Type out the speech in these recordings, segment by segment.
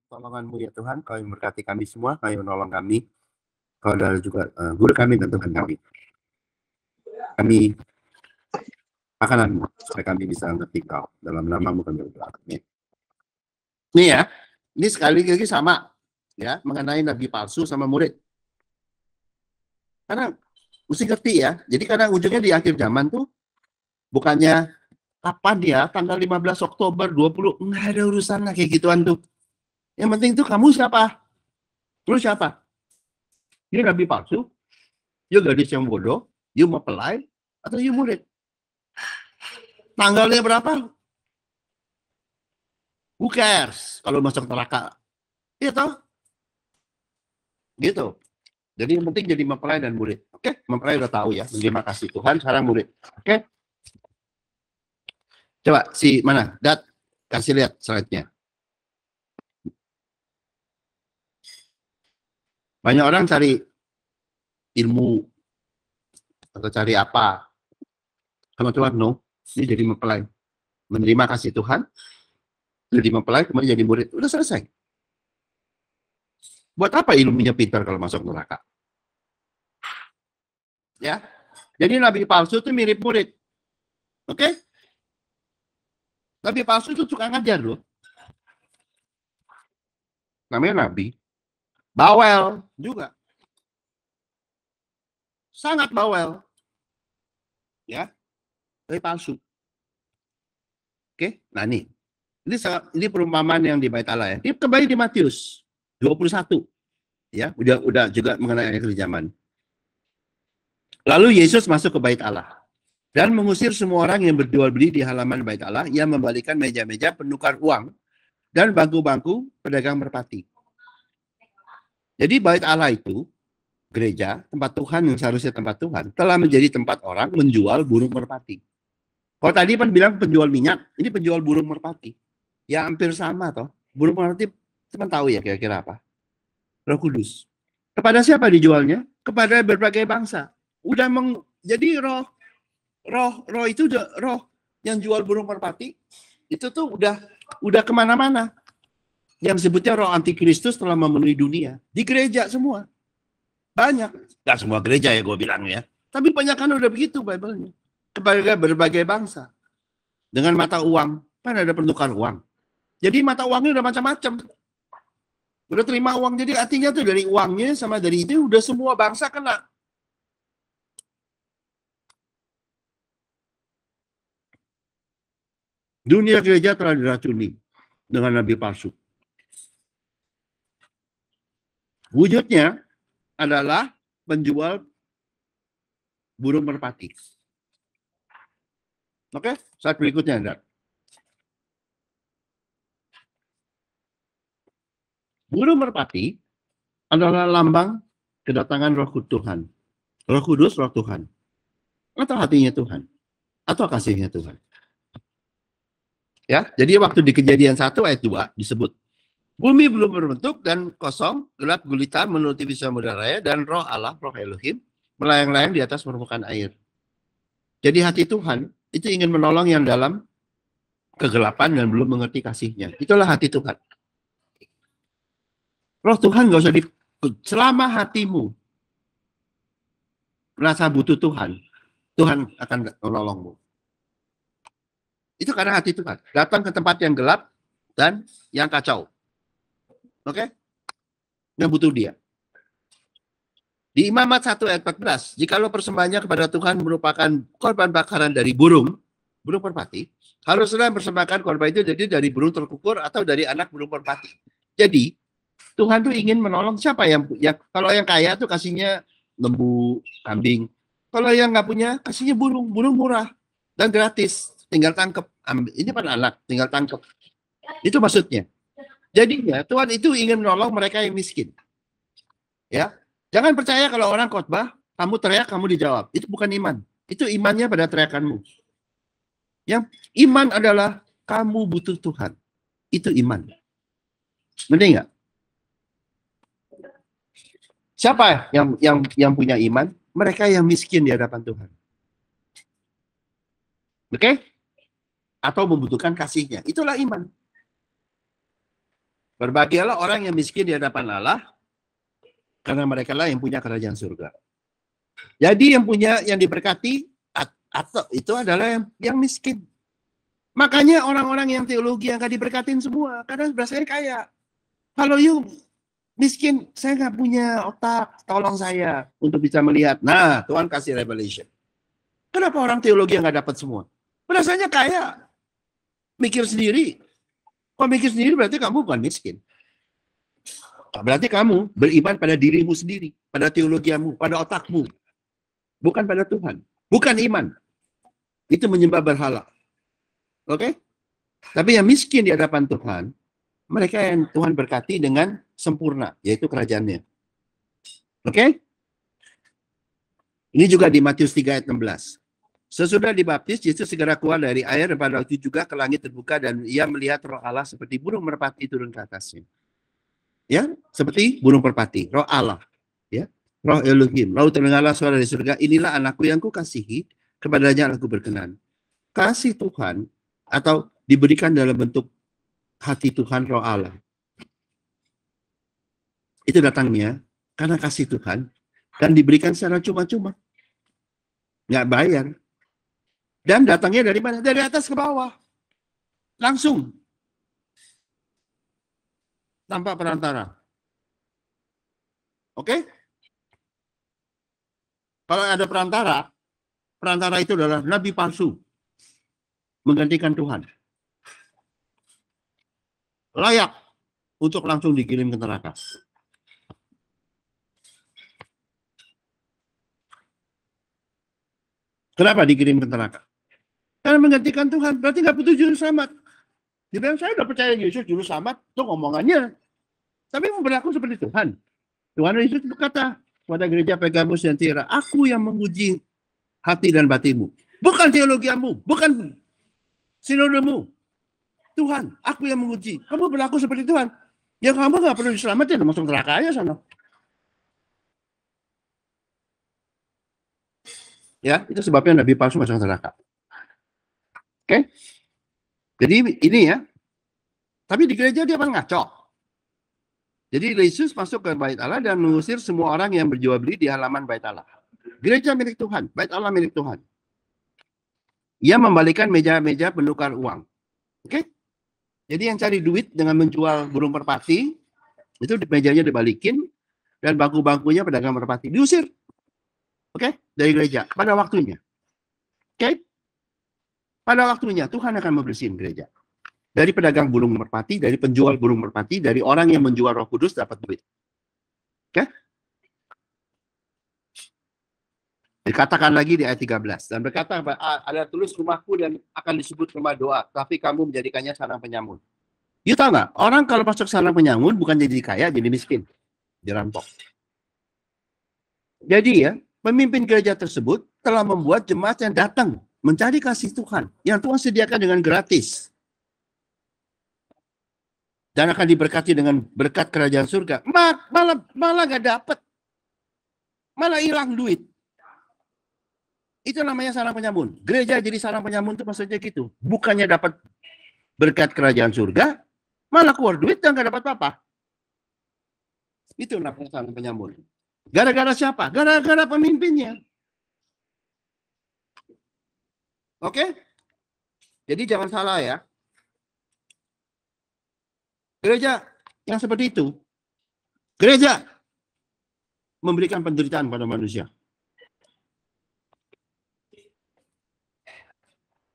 Tolongan-Mu ya Tuhan, Kau yang memberkati kami semua, Kau yang menolong kami, Kau adalah juga guru kami dan Tuhan kami. Kami makanan-Mu, supaya kami bisa mengerti Kau. Dalam nama-Mu kami berdoa. Amin. Ini ya, ini sekali lagi sama ya, mengenai nabi palsu sama murid. Karena mesti ngerti ya, jadi kadang ujungnya di akhir zaman tuh, bukannya kapan ya, tanggal 15 Oktober 20, nggak ada urusan lah kayak gituan tuh. Yang penting tuh kamu siapa? Lu siapa? You nabi palsu? You gadis yang bodoh? You mempelai? Atau you murid? Tanggalnya berapa? Who cares? Kalau masuk neraka. Iya toh? Gitu. Jadi yang penting jadi mempelai dan murid. Oke? Mempelai udah tahu ya. Terima kasih Tuhan. Sekarang murid. Oke? Coba si mana? Dat, kasih lihat slide-nya. Banyak orang cari ilmu atau cari apa. Sama Tuhan, no. Ini jadi mempelai. Menerima kasih Tuhan. Jadi mempelai, kemudian jadi murid. Udah selesai. Buat apa ilmunya pintar kalau masuk neraka? Ya. Jadi nabi palsu itu mirip murid. Oke? Nabi palsu itu suka ngajar loh. Namanya nabi. Bawel juga. Sangat bawel. Ya. Nabi palsu. Oke? Nah ini. Ini perumpamaan yang di Bait Allah ya. Ini kembali di Matius 21. Ya, udah juga mengenai akhir zaman. Lalu Yesus masuk ke Bait Allah dan mengusir semua orang yang berjual beli di halaman Bait Allah. Ia membalikan meja-meja penukar uang dan bangku-bangku pedagang merpati. Jadi Bait Allah itu gereja, tempat Tuhan yang seharusnya tempat Tuhan, telah menjadi tempat orang menjual burung merpati. Kalau tadi kan bilang penjual minyak, ini penjual burung merpati. Ya hampir sama toh. Burung merpati teman tahu ya kira-kira apa? Roh Kudus. Kepada siapa dijualnya? Kepada berbagai bangsa. Jadi roh itu roh yang jual burung merpati itu tuh udah kemana-mana. Yang sebutnya roh antikristus telah memenuhi dunia. Di gereja semua. Banyak. Gak semua gereja ya gue bilang ya. Tapi banyak kan udah begitu Bible-nya. Kepada berbagai bangsa. Dengan mata uang. Kan ada penukar uang. Jadi mata uangnya udah macam-macam. Udah terima uang. Jadi artinya tuh dari uangnya sama dari itu udah semua bangsa kena. Dunia gereja telah diracuni dengan nabi palsu. Wujudnya adalah penjual burung merpati. Oke, slide berikutnya Anda. Burung merpati adalah lambang kedatangan Roh Tuhan. Roh Kudus, Roh Tuhan. Atau hatinya Tuhan. Atau kasihnya Tuhan. Ya, jadi waktu di Kejadian 1 ayat 2 disebut bumi belum berbentuk dan kosong, gelap gulita menutupi samudera raya dan roh Allah, roh Elohim melayang-layang di atas permukaan air. Jadi hati Tuhan itu ingin menolong yang dalam kegelapan dan belum mengerti kasihnya. Itulah hati Tuhan. Roh Tuhan gak usah selama hatimu merasa butuh Tuhan, Tuhan akan menolongmu. Itu karena hati Tuhan. Datang ke tempat yang gelap dan yang kacau. Oke? Yang butuh dia. Di Imamat 1 ayat 14, jikalau persembahannya kepada Tuhan merupakan korban bakaran dari burung merpati, haruslah persembahkan korban itu jadi dari burung terkukur atau dari anak burung merpati. Jadi, Tuhan tuh ingin menolong siapa yang kalau yang kaya tuh kasihnya lembu, kambing. Kalau yang nggak punya, kasihnya burung murah dan gratis. Tinggal tangkep. Ini kan anak, tinggal tangkep. Itu maksudnya. Jadinya Tuhan itu ingin menolong mereka yang miskin. Ya, jangan percaya kalau orang khotbah, kamu teriak, kamu dijawab. Itu bukan iman. Itu imannya pada teriakanmu. Yang iman adalah kamu butuh Tuhan. Itu iman. Benar nggak? Siapa yang punya iman? Mereka yang miskin di hadapan Tuhan. Oke? Atau membutuhkan kasihnya. Itulah iman. Berbahagialah orang yang miskin di hadapan Allah, karena mereka lah yang punya kerajaan surga. Jadi yang diberkati atau itu adalah yang miskin. Makanya orang-orang yang teologi yang gak diberkatin semua, karena berasanya kaya. Kalau you miskin, saya nggak punya otak, tolong saya untuk bisa melihat. Nah, Tuhan kasih revelation. Kenapa orang teologi yang nggak dapat semua? Berasanya kaya, mikir sendiri. Kalau mikir sendiri berarti kamu bukan miskin. Berarti kamu beriman pada dirimu sendiri, pada teologiamu, pada otakmu. Bukan pada Tuhan. Bukan iman. Itu menyembah berhala. Oke? Tapi yang miskin di hadapan Tuhan, mereka yang Tuhan berkati dengan sempurna, yaitu kerajaannya. Oke? Ini juga di Matius 3 ayat 16. Sesudah dibaptis, Yesus segera keluar dari air, dan pada waktu juga ke langit terbuka, dan ia melihat roh Allah seperti burung merpati turun ke atasnya. Ya, seperti burung merpati, roh Allah. Ya, roh Elohim. Lalu terdengarlah suara dari surga, inilah anakku yang kukasihi, kepadanya aku berkenan. Kasih Tuhan, atau diberikan dalam bentuk hati Tuhan, roh Allah. Itu datangnya karena kasih Tuhan, dan diberikan secara cuma-cuma. Nggak bayar. Dan datangnya dari mana? Dari atas ke bawah. Langsung. Tanpa perantara. Oke? Kalau ada perantara, perantara itu adalah nabi palsu. Menggantikan Tuhan. Layak untuk langsung dikirim ke neraka. Kenapa dikirim ke neraka? Karena menggantikan Tuhan. Berarti nggak butuh juru selamat. Dia bilang, saya udah percaya Yesus juru selamat. Itu ngomongannya. Tapi mau berlaku seperti Tuhan. Tuhan Yesus berkata pada gereja Pergamus dan Tiatira, aku yang menguji hati dan batinmu. Bukan teologiamu. Bukan sinodemu. Tuhan, aku yang menguji. Kamu berlaku seperti Tuhan. Ya kamu nggak perlu diselamatin. Masuk neraka aja sana. Ya, itu sebabnya nabi palsu masuk neraka. Oke? Jadi ini ya. Tapi di gereja dia malah ngaco. Jadi Yesus masuk ke bait Allah dan mengusir semua orang yang berjual beli di halaman bait Allah. Gereja milik Tuhan, bait Allah milik Tuhan. Ia membalikan meja-meja penukar uang. Oke? Jadi yang cari duit dengan menjual burung merpati, itu mejanya dibalikin, dan bangku-bangkunya pedagang merpati diusir. Oke? Dari gereja pada waktunya. Oke? Pada waktunya Tuhan akan membersihin gereja. Dari pedagang burung merpati, dari penjual burung merpati, dari orang yang menjual Roh Kudus dapat duit. Oke? Dikatakan lagi di ayat 13. Dan berkata, ada tulis rumahku dan akan disebut rumah doa, tapi kamu menjadikannya sarang penyamun. You tahu nggak? Orang kalau masuk sarang penyamun bukan jadi kaya, jadi miskin. Dirampok. Jadi ya, pemimpin gereja tersebut telah membuat jemaat yang datang mencari kasih Tuhan, yang Tuhan sediakan dengan gratis. Dan akan diberkati dengan berkat kerajaan surga. Malah nggak dapat. Malah hilang duit. Itu namanya sarang penyamun. Gereja jadi sarang penyamun itu maksudnya gitu. Bukannya dapat berkat kerajaan surga, malah keluar duit dan nggak dapat apa-apa. Itu namanya sarang penyamun. Gara-gara siapa? Gara-gara pemimpinnya. Oke? Jadi jangan salah ya. Gereja yang seperti itu, gereja memberikan penderitaan pada manusia.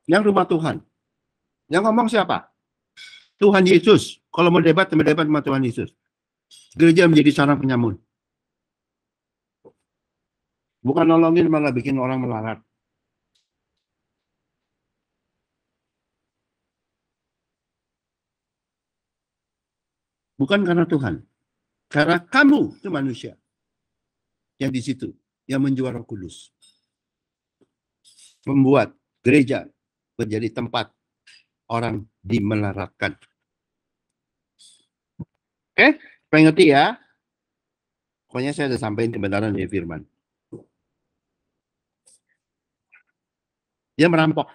Yang rumah Tuhan. Yang ngomong siapa? Tuhan Yesus. Kalau mau debat sama Tuhan Yesus. Gereja menjadi sarang penyamun. Bukan nolongin, malah bikin orang melarat. Bukan karena Tuhan. Karena kamu itu manusia. Yang di situ. Yang menjual Roh Kudus. Membuat gereja menjadi tempat orang dimelaratkan. Oke? Pengen ngerti ya? Pokoknya saya sudah sampaikan kebenaran dari firman. Dia merampok.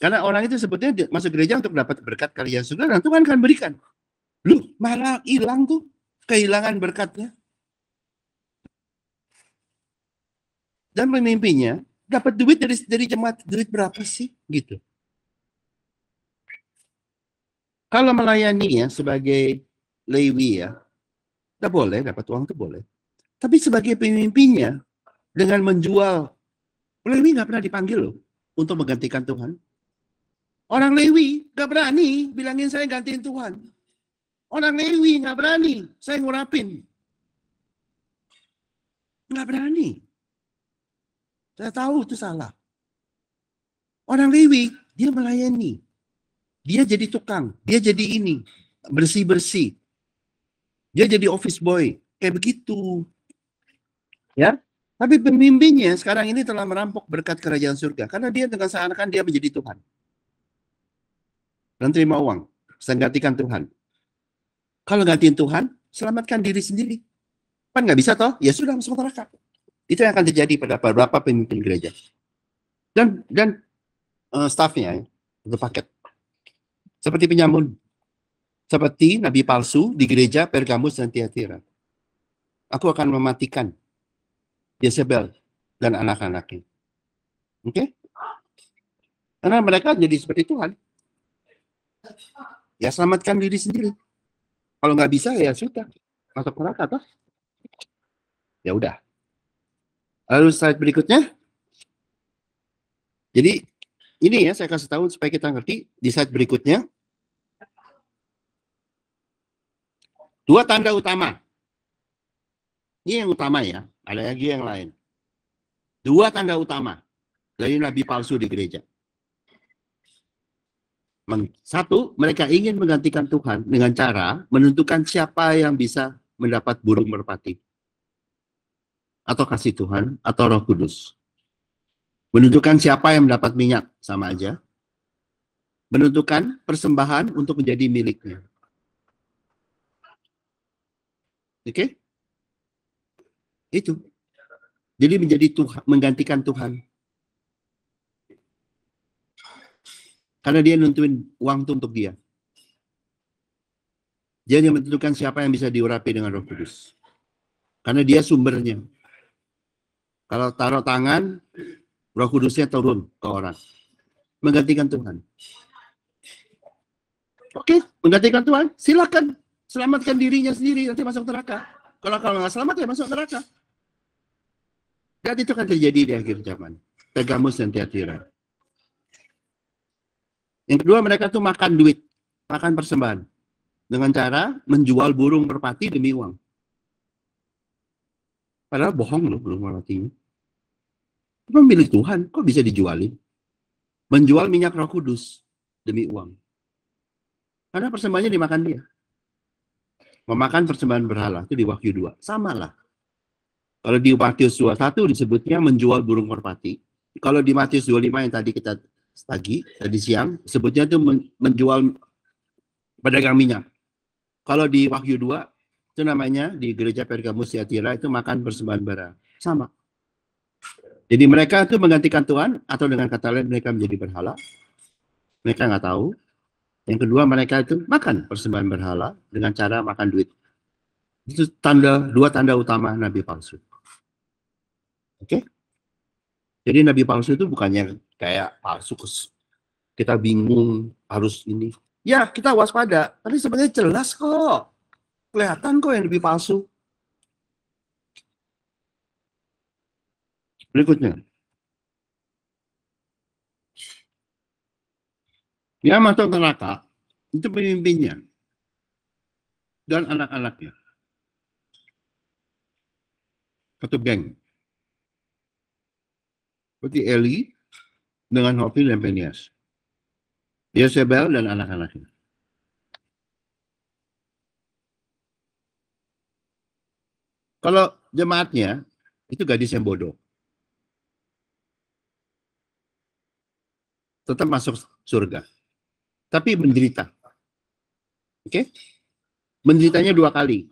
Karena orang itu sebetulnya masuk gereja untuk dapat berkat karya surga dan Tuhan akan berikan. Loh, malah hilang tuh, kehilangan berkatnya. Dan pemimpinnya dapat duit dari jemaat, duit berapa sih? Gitu. Kalau melayani ya sebagai Lewi ya, nggak boleh dapat uang itu boleh. Tapi sebagai pemimpinnya dengan menjual, Lewi nggak pernah dipanggil loh untuk menggantikan Tuhan. Orang Lewi nggak berani bilangin saya gantiin Tuhan. Orang Lewi nggak berani saya ngurapin. Nggak berani. Saya tahu itu salah. Orang Lewi, dia melayani. Dia jadi tukang. Dia jadi ini. Bersih-bersih. Dia jadi office boy. Kayak begitu. Ya. Tapi pemimpinnya sekarang ini telah merampok berkat kerajaan surga. Karena dia dengan seakan-akan dia menjadi Tuhan. Dan terima uang. Saya gantikan Tuhan. Kalau gantiin Tuhan, selamatkan diri sendiri. Kan nggak bisa toh? Ya sudah masuk neraka. Itu yang akan terjadi pada beberapa pemimpin gereja. Dan stafnya, itu paket. Seperti penyamun. Seperti nabi palsu di gereja Pergamus dan Tiatira. Aku akan mematikan Jezebel dan anak-anaknya. Oke? Karena mereka jadi seperti Tuhan. Ya selamatkan diri sendiri. Kalau nggak bisa ya sudah. Masuk neraka toh. Ya udah. Lalu slide berikutnya. Jadi ini ya saya kasih tahu supaya kita ngerti di slide berikutnya. Dua tanda utama. Ini yang utama ya. Ada lagi yang lain. Dua tanda utama dari nabi palsu di gereja. Satu, mereka ingin menggantikan Tuhan dengan cara menentukan siapa yang bisa mendapat burung merpati. Atau kasih Tuhan, atau Roh Kudus. Menentukan siapa yang mendapat minyak, sama aja. Menentukan persembahan untuk menjadi miliknya. Oke? Itu. Jadi menjadi Tuhan, menggantikan Tuhan. Karena dia nentuin uang itu untuk dia. Dia yang menentukan siapa yang bisa diurapi dengan Roh Kudus. Karena dia sumbernya. Kalau taruh tangan, Roh Kudusnya turun ke orang. Menggantikan Tuhan. Oke, menggantikan Tuhan, silakan. Selamatkan dirinya sendiri, nanti masuk neraka. Kalau nggak selamat ya masuk neraka. Dan itu akan terjadi di akhir zaman. Pergamus dan Tiatira. Yang kedua, mereka tuh makan duit, makan persembahan. Dengan cara menjual burung merpati demi uang. Padahal bohong loh burung merpatinya. Itu milik Tuhan, kok bisa dijualin? Menjual minyak Roh Kudus demi uang. Karena persembahannya dimakan dia. Memakan persembahan berhala, itu di Wahyu 2. Sama lah. Kalau di Matius 21 disebutnya menjual burung merpati. Kalau di Matius 25 yang tadi kita tadi siang, sebutnya itu menjual pedagang minyak. Kalau di Wahyu 2, itu namanya di gereja Pergamus Tiatira itu makan persembahan bara. Sama. Jadi mereka itu menggantikan Tuhan, atau dengan kata lain mereka menjadi berhala. Mereka nggak tahu. Yang kedua, mereka itu makan persembahan berhala dengan cara makan duit. Itu dua tanda utama nabi palsu. Oke? Jadi nabi palsu itu bukannya kayak palsu, kita bingung harus ini. Ya, kita waspada. Tapi sebenarnya jelas kok. Kelihatan kok yang lebih palsu. Berikutnya. Yang masuk neraka, itu pemimpinnya. Dan anak-anaknya. Satu geng. Seperti Eli dengan Hofni dan Penias. Yezebel dan anak-anaknya. Kalau jemaatnya, itu gadis yang bodoh. Tetap masuk surga. Tapi menderita. Oke? Menderitanya dua kali.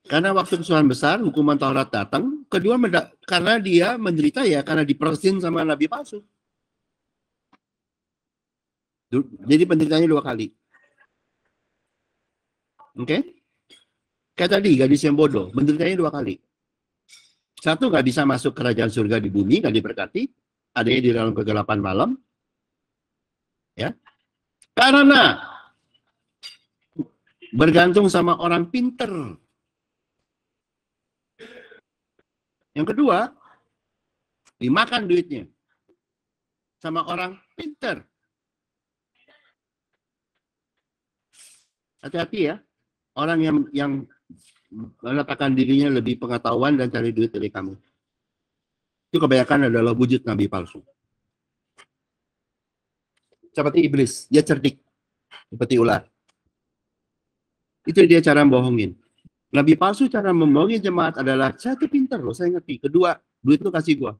Karena waktu kesusahan besar, hukuman Taurat datang. Kedua, karena dia menderita ya, karena diperesin sama nabi palsu. Jadi penderitanya dua kali. Oke? Kayak tadi, gadis yang bodoh, menderitanya 2 kali. Satu, nggak bisa masuk kerajaan surga di bumi, nggak diberkati. Adanya di dalam kegelapan malam. Ya. Karena bergantung sama orang pinter. Yang kedua, dimakan duitnya sama orang pinter. Hati-hati ya, orang yang meletakkan dirinya lebih pengetahuan dan cari duit dari kamu. Itu kebanyakan adalah wujud nabi palsu. Seperti iblis, dia cerdik seperti ular. Itu dia cara membohongin. Nabi palsu cara membohongi jemaat adalah, saya tuh pinter loh, saya ngerti. Kedua, duit itu kasih gua.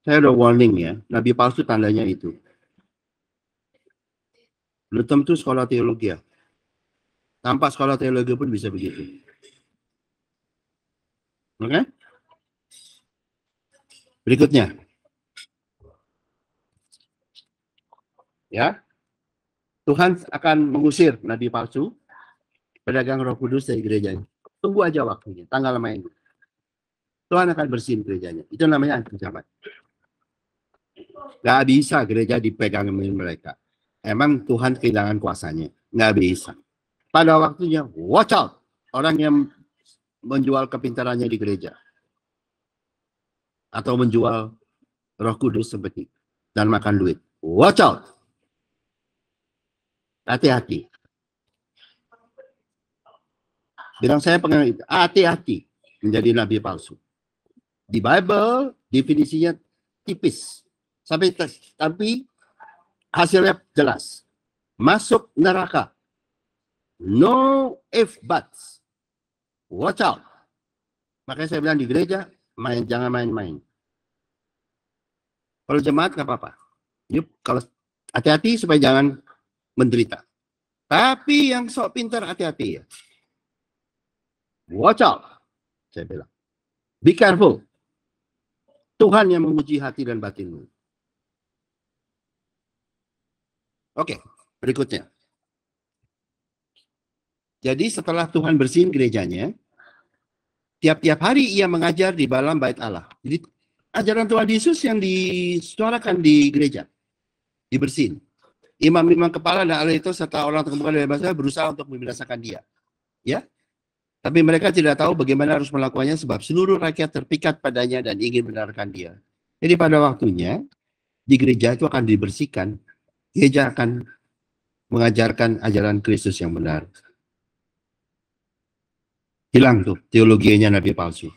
Saya udah warning ya, nabi palsu tandanya itu. Belum tentu sekolah teologi ya. Tanpa sekolah teologi pun bisa begitu. Oke? Berikutnya. Ya. Tuhan akan mengusir nabi palsu, pedagang Roh Kudus dari gerejanya. Tunggu aja waktunya, tanggal main. Tuhan akan bersihin gerejanya. Itu namanya ancaman. Gak bisa gereja dipegang mereka. Emang Tuhan kehilangan kuasanya? Nggak bisa. Pada waktunya, watch out. Orang yang menjual kepintarannya di gereja. Atau menjual Roh Kudus seperti dan makan duit. Watch out. Hati-hati. Bilang saya pengen hati-hati menjadi nabi palsu. Di Bible definisinya tipis. Tapi hasilnya jelas. Masuk neraka. No if buts. Watch out. Makanya saya bilang di gereja, jangan main-main. Kalau jemaat nggak apa-apa. Kalau hati-hati supaya jangan menderita. Tapi yang sok pintar hati-hati ya. Watch out. Saya bilang. Be careful. Tuhan yang menguji hati dan batinmu. Oke, berikutnya. Jadi setelah Tuhan bersihin gerejanya, tiap-tiap hari ia mengajar di dalam bait Allah. Jadi ajaran Tuhan Yesus yang disuarakan di gereja, dibersihin. Imam-imam kepala dan ahli itu serta orang terkemuka dari bangsa berusaha untuk membinasakan dia. Ya, tapi mereka tidak tahu bagaimana harus melakukannya sebab seluruh rakyat terpikat padanya dan ingin benarkan dia. Jadi pada waktunya di gereja itu akan dibersihkan. Gereja akan mengajarkan ajaran Kristus yang benar. Hilang tuh teologinya nabi palsu.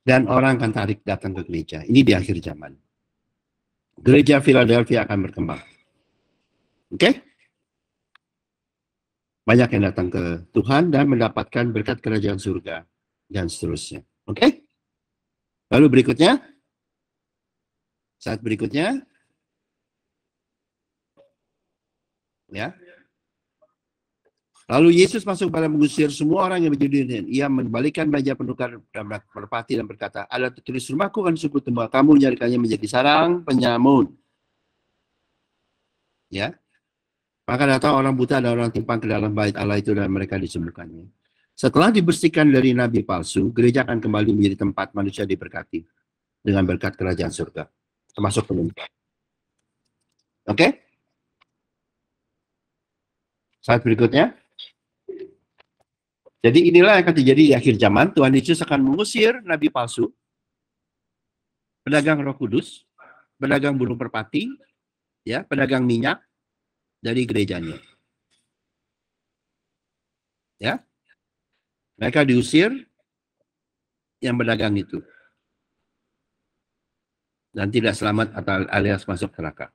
Dan orang akan tarik datang ke gereja. Ini di akhir zaman. Gereja Philadelphia akan berkembang. Oke? Banyak yang datang ke Tuhan dan mendapatkan berkat kerajaan surga dan seterusnya. Oke? Lalu berikutnya. Saat berikutnya. Ya. Lalu Yesus masuk pada mengusir semua orang yang berjudi. Ia membalikan meja penukar dan merpati dan berkata, ada tertulis rumahku kan suku tembak, kamu menjadikannya menjadi sarang penyamun. Ya. Maka datang orang buta dan orang timpang ke dalam bait Allah itu dan mereka disembuhkannya. Setelah dibersihkan dari nabi palsu, gereja akan kembali menjadi tempat manusia diberkati dengan berkat kerajaan surga, termasuk penumpang. Oke? Saat berikutnya. Jadi inilah yang akan terjadi di akhir zaman. Tuhan Yesus akan mengusir nabi palsu, pedagang Roh Kudus, pedagang burung merpati, ya, pedagang minyak dari gerejanya. Ya. Mereka diusir yang pedagang itu. Dan tidak selamat atau alias masuk neraka.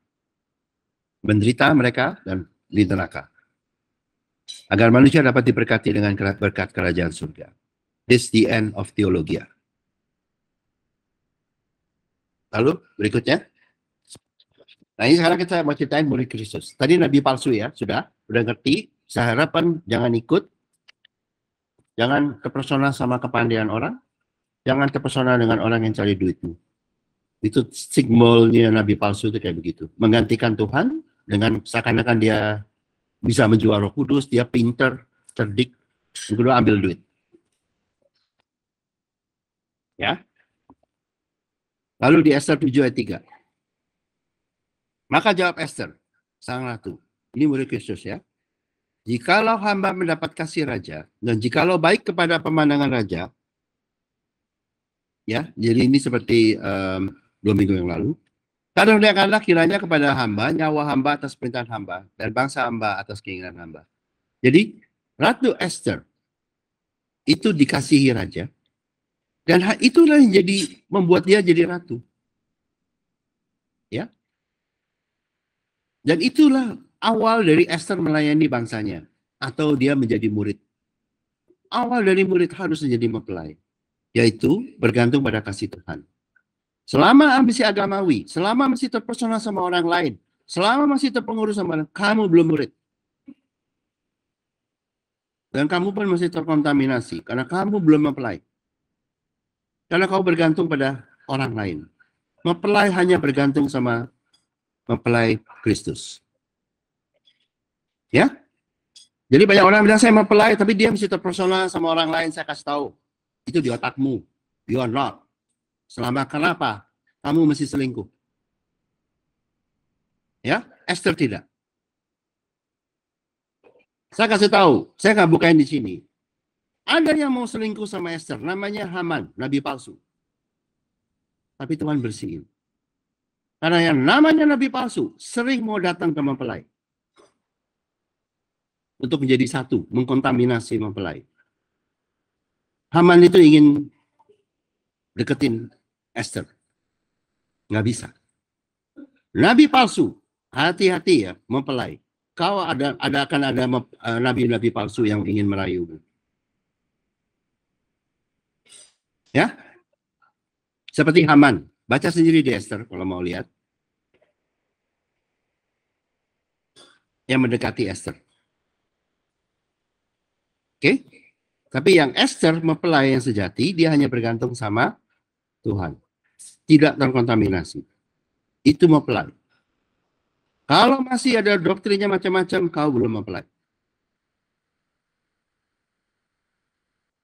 Menderita mereka dan di neraka. Agar manusia dapat diberkati dengan berkat kerajaan surga. This is the end of theologia. Lalu berikutnya. Nah ini sekarang kita mau ceritain murid Kristus. Tadi nabi palsu ya, sudah ngerti. Saya harapan jangan ikut. Jangan terpesona sama kepandaian orang. Jangan terpesona dengan orang yang cari duitmu. Itu signalnya nabi palsu itu kayak begitu. Menggantikan Tuhan dengan seakan-akan dia bisa menjual Roh Kudus, dia pinter, cerdik, yang kedua ambil duit. Ya. Lalu di Esther 7 ayat 3. Maka jawab Esther, sang ratu, ini murid Kristus ya. Jikalau hamba mendapat kasih raja, dan jikalau baik kepada pemandangan raja, ya, jadi ini seperti 2 minggu yang lalu, karuniakanlah kiranya kepada hamba, nyawa hamba atas perintah hamba, dan bangsa hamba atas keinginan hamba. Jadi, Ratu Esther itu dikasihi raja, dan itulah yang membuat dia jadi ratu. Ya. Dan itulah awal dari Esther melayani bangsanya, atau dia menjadi murid. Awal dari murid harus menjadi mempelai, yaitu bergantung pada kasih Tuhan. Selama ambisi agamawi, selama masih terpesona sama orang lain, selama masih terpengaruh sama orang, kamu belum murid. Dan kamu pun masih terkontaminasi, karena kamu belum mempelai. Karena kau bergantung pada orang lain. Mempelai hanya bergantung sama mempelai Kristus. Ya? Jadi banyak orang bilang saya mempelai, tapi dia masih terpersona sama orang lain. Saya kasih tahu, itu di otakmu. You are not. Selama kenapa? Kamu masih selingkuh. Ya, Esther tidak. Saya kasih tahu, saya nggak bukain di sini. Ada yang mau selingkuh sama Esther, namanya Haman, nabi palsu. Tapi Tuhan bersihin. Karena yang namanya nabi palsu sering mau datang ke mempelai. Untuk menjadi satu, mengkontaminasi mempelai. Haman itu ingin deketin Esther. Nggak bisa. Nabi palsu, hati-hati ya, mempelai. Kau akan ada nabi-nabi palsu yang ingin merayumu. Ya, seperti Haman. Baca sendiri di Esther kalau mau lihat. Yang mendekati Esther. Oke? Tapi yang Esther mempelai yang sejati, dia hanya bergantung sama Tuhan. Tidak terkontaminasi. Itu mempelai. Kalau masih ada doktrinnya macam-macam, kau belum mempelai.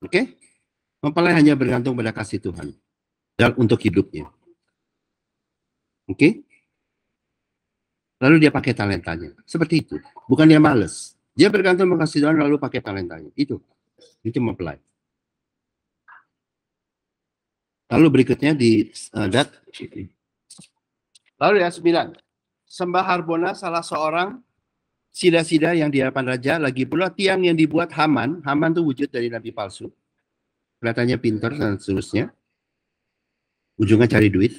Oke? Mempelai hanya bergantung pada kasih Tuhan. Dan untuk hidupnya. Oke? Lalu dia pakai talentanya. Seperti itu. Bukan dia males. Dia bergantung pada kasih Tuhan lalu pakai talentanya. Itu mempelai. Lalu berikutnya di lalu ya 9. Sembah Harbona salah seorang sida-sida yang di hadapan raja, lagi pula tiang yang dibuat Haman. Haman itu wujud dari nabi palsu. Kelihatannya pintar dan seterusnya. Ujungnya cari duit.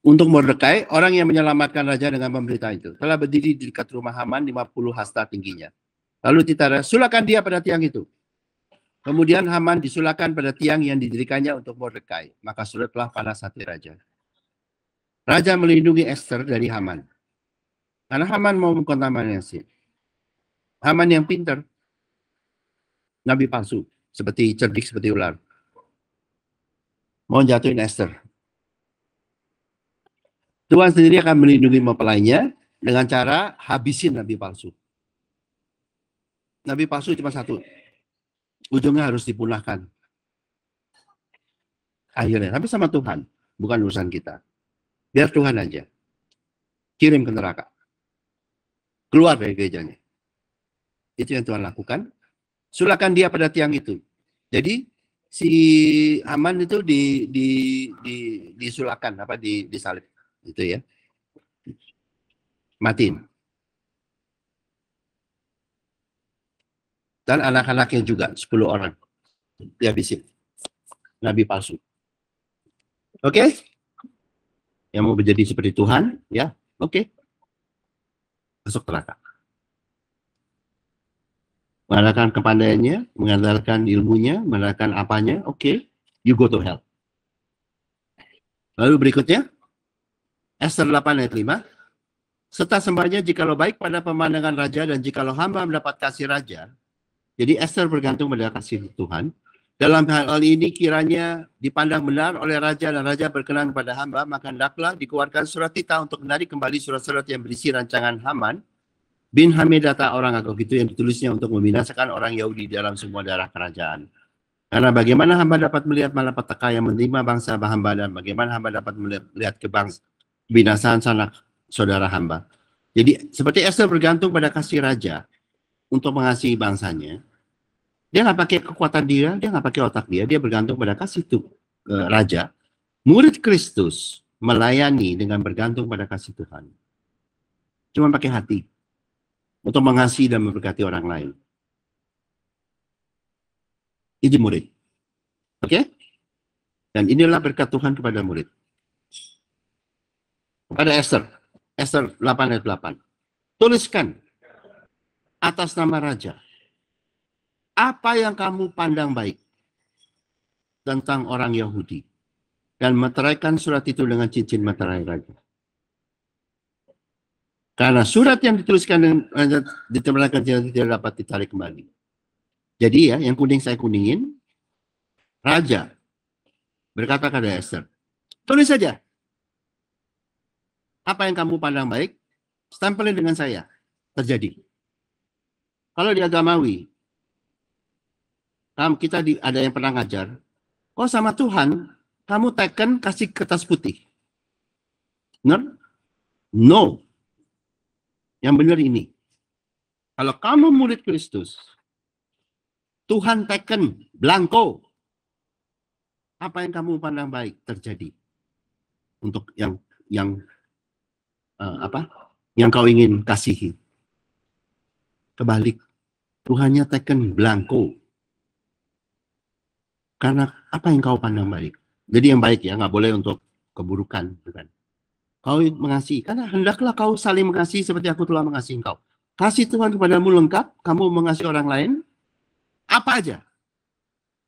Untuk Mordekai, orang yang menyelamatkan raja dengan pemberita itu, telah berdiri di dekat rumah Haman 50 hasta tingginya. Lalu Titara, sulakan dia pada tiang itu. Kemudian Haman disulakan pada tiang yang didirikannya untuk Mordekai. Maka surutlah panas hati raja. Raja melindungi Esther dari Haman. Karena Haman mau mengkontaminasi. Haman yang pintar. Nabi palsu. Seperti cerdik, seperti ular. Mau jatuhin Esther. Tuhan sendiri akan melindungi mempelainya dengan cara habisin nabi palsu. Nabi palsu cuma satu. Ujungnya harus dipunahkan. Akhirnya. Tapi sama Tuhan. Bukan urusan kita. Biar Tuhan aja. Kirim ke neraka. Keluar dari gerejanya. Itu yang Tuhan lakukan. Sulakan dia pada tiang itu. Jadi si Haman itu disulakan, disalib. Itu ya. Matiin. Dan anak-anaknya juga 10 orang. Dihabisin. Nabi palsu. Oke? Yang mau menjadi seperti Tuhan, ya, oke. Masuk neraka. Mengandalkan kepandaiannya, mengandalkan ilmunya, mengandalkan apanya, oke. You go to hell. Lalu berikutnya, Esther 8 ayat 5. Serta sembahnya jikalau baik pada pemandangan raja dan jikalau hamba mendapat kasih raja. Jadi Esther bergantung pada kasih Tuhan. Dalam hal ini kiranya dipandang benar oleh raja dan raja berkenan kepada hamba, maka hendaklah dikeluarkan surat titah untuk menarik kembali surat-surat yang berisi rancangan Haman bin Hamedata orang Agag itu yang ditulisnya untuk membinasakan orang Yahudi dalam semua daerah kerajaan. Karena bagaimana hamba dapat melihat malapetaka yang menerima bangsa hamba dan bagaimana hamba dapat melihat kebinasaan sanak saudara hamba. Jadi seperti Esther bergantung pada kasih raja untuk mengasihi bangsanya. Dia nggak pakai kekuatan dia nggak pakai otak dia bergantung pada kasih raja. Murid Kristus melayani dengan bergantung pada kasih Tuhan. Cuma pakai hati untuk mengasihi dan memberkati orang lain. Itu murid. Oke? Dan inilah berkat Tuhan kepada murid. Kepada Esther. Esther 8 ayat 8. Tuliskan atas nama raja. Apa yang kamu pandang baik tentang orang Yahudi. Dan meteraikan surat itu dengan cincin materai raja. Karena surat yang dituliskan dan ditempelkan tidak dapat ditarik kembali. Jadi ya, yang kuning saya kuningin, raja berkata kepada Esther, tulis saja. Apa yang kamu pandang baik, stempelin dengan saya. Terjadi. Kalau di agamawi, kita ada yang pernah ngajar, oh sama Tuhan, kamu teken kasih kertas putih. Benar? No. Yang benar ini. Kalau kamu murid Kristus, Tuhan teken blanko. Apa yang kamu pandang baik terjadi. Untuk yang kau ingin kasihi. Kebalik. Tuhannya teken blanko. Karena apa yang kau pandang baik. Jadi yang baik ya, nggak boleh untuk keburukan. Bukan. Kau mengasihi. Karena hendaklah kau saling mengasihi seperti aku telah mengasihi engkau. Kasih Tuhan kepadamu lengkap. Kamu mengasihi orang lain. Apa aja.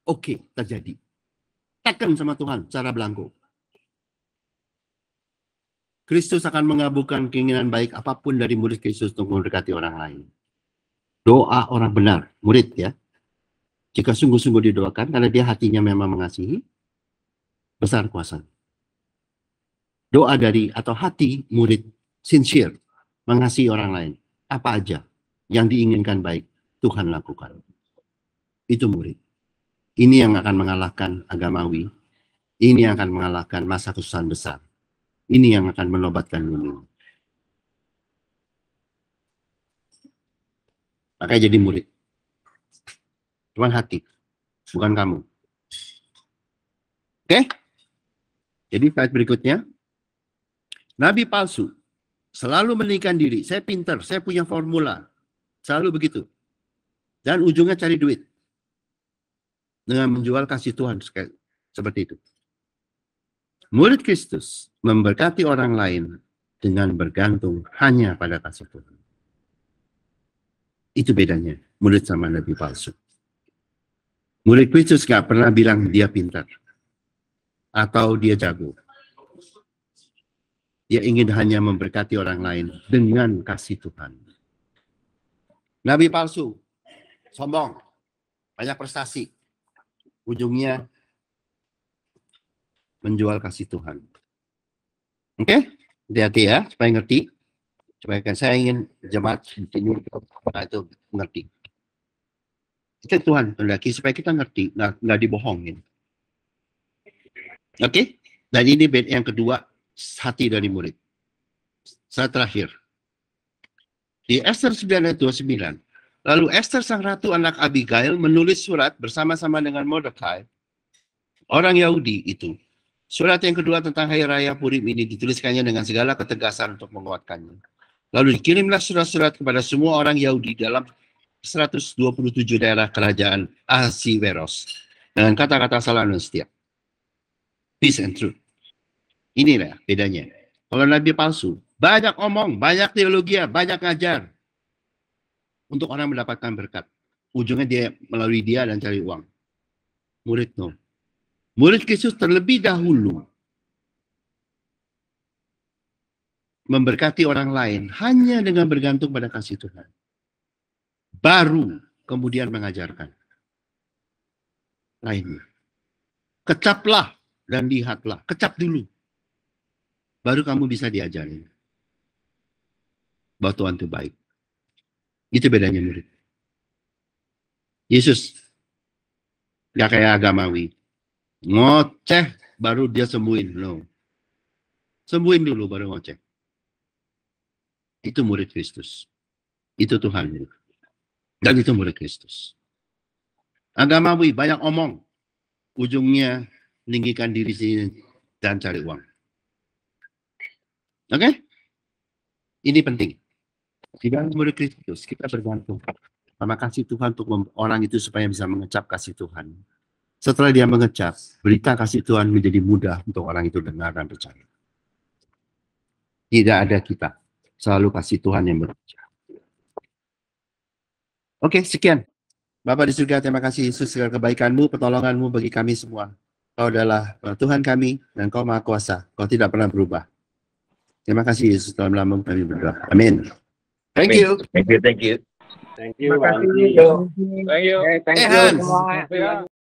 Oke, terjadi. Teken sama Tuhan secara blanko. Kristus akan mengabulkan keinginan baik apapun dari murid Kristus untuk memberkati orang lain. Doa orang benar. Murid ya. Jika sungguh-sungguh didoakan, karena dia hatinya memang mengasihi, besar kuasa. Doa dari atau hati murid sincere, mengasihi orang lain. Apa aja yang diinginkan baik, Tuhan lakukan. Itu murid. Ini yang akan mengalahkan agamawi. Ini yang akan mengalahkan masa kesusahan besar. Ini yang akan menobatkan dunia. Makanya jadi murid. Cuman hati, bukan kamu. Oke? Jadi slide berikutnya. Nabi palsu selalu meninggikan diri. Saya pintar, saya punya formula. Selalu begitu. Dan ujungnya cari duit. Dengan menjual kasih Tuhan seperti itu. Murid Kristus memberkati orang lain dengan bergantung hanya pada kasih Tuhan. Itu bedanya murid sama nabi palsu. Murid Kristus gak pernah bilang dia pintar. Atau dia jago. Dia ingin hanya memberkati orang lain dengan kasih Tuhan. Nabi palsu. Sombong. Banyak prestasi. Ujungnya menjual kasih Tuhan. Oke? Hati-hati ya, supaya ngerti. Supaya kan saya ingin jemaat di sini itu mengerti. Itu Tuhan hendaki supaya kita ngerti, nggak dibohongin. Oke? Dan ini yang kedua, hati dari murid. Saat terakhir. Di Esther 9:29, lalu Esther sang ratu anak Abigail menulis surat bersama-sama dengan Mordekai, orang Yahudi itu. Surat yang kedua tentang Hari Raya Purim ini dituliskannya dengan segala ketegasan untuk menguatkannya. Lalu dikirimlah surat-surat kepada semua orang Yahudi dalam 127 daerah kerajaan Ahasiweros dengan kata-kata salam dan setia. Peace and truth. Inilah bedanya. Kalau nabi palsu, banyak omong, banyak teologi, banyak ngajar untuk orang mendapatkan berkat. Ujungnya dia melalui dia dan cari uang. Murid no. Murid Kristus terlebih dahulu memberkati orang lain hanya dengan bergantung pada kasih Tuhan. Baru kemudian mengajarkan. lainnya. Kecaplah dan lihatlah. Kecap dulu. Baru kamu bisa diajarin bahwa Tuhan itu baik. Itu bedanya murid. Yesus gak kayak agamawi. Ngoceh baru dia sembuhin. No. Sembuhin dulu baru ngoceh. Itu murid Kristus. Itu Tuhan. Dan itu murid Kristus. Agamawi banyak omong. Ujungnya meninggikan diri sendiri dan cari uang. Oke? Ini penting. Di dalam murid Kristus kita bergantung sama kasih Tuhan untuk orang itu supaya bisa mengecap kasih Tuhan. Setelah dia mengecap, berita kasih Tuhan menjadi mudah untuk orang itu dengar dan percaya. Tidak ada kita. Selalu kasih Tuhan yang berbicara. Oke, sekian. Bapa di surga, terima kasih Yesus segala kebaikan-Mu, pertolongan-Mu bagi kami semua. Kau adalah Tuhan kami dan Kau Maha Kuasa. Kau tidak pernah berubah. Terima kasih Yesus, dalam nama kami berdoa. Amin. Thank you. Thank you. Thank you. Terima kasih. Thank you. Thank you. Thank you Hans. semua.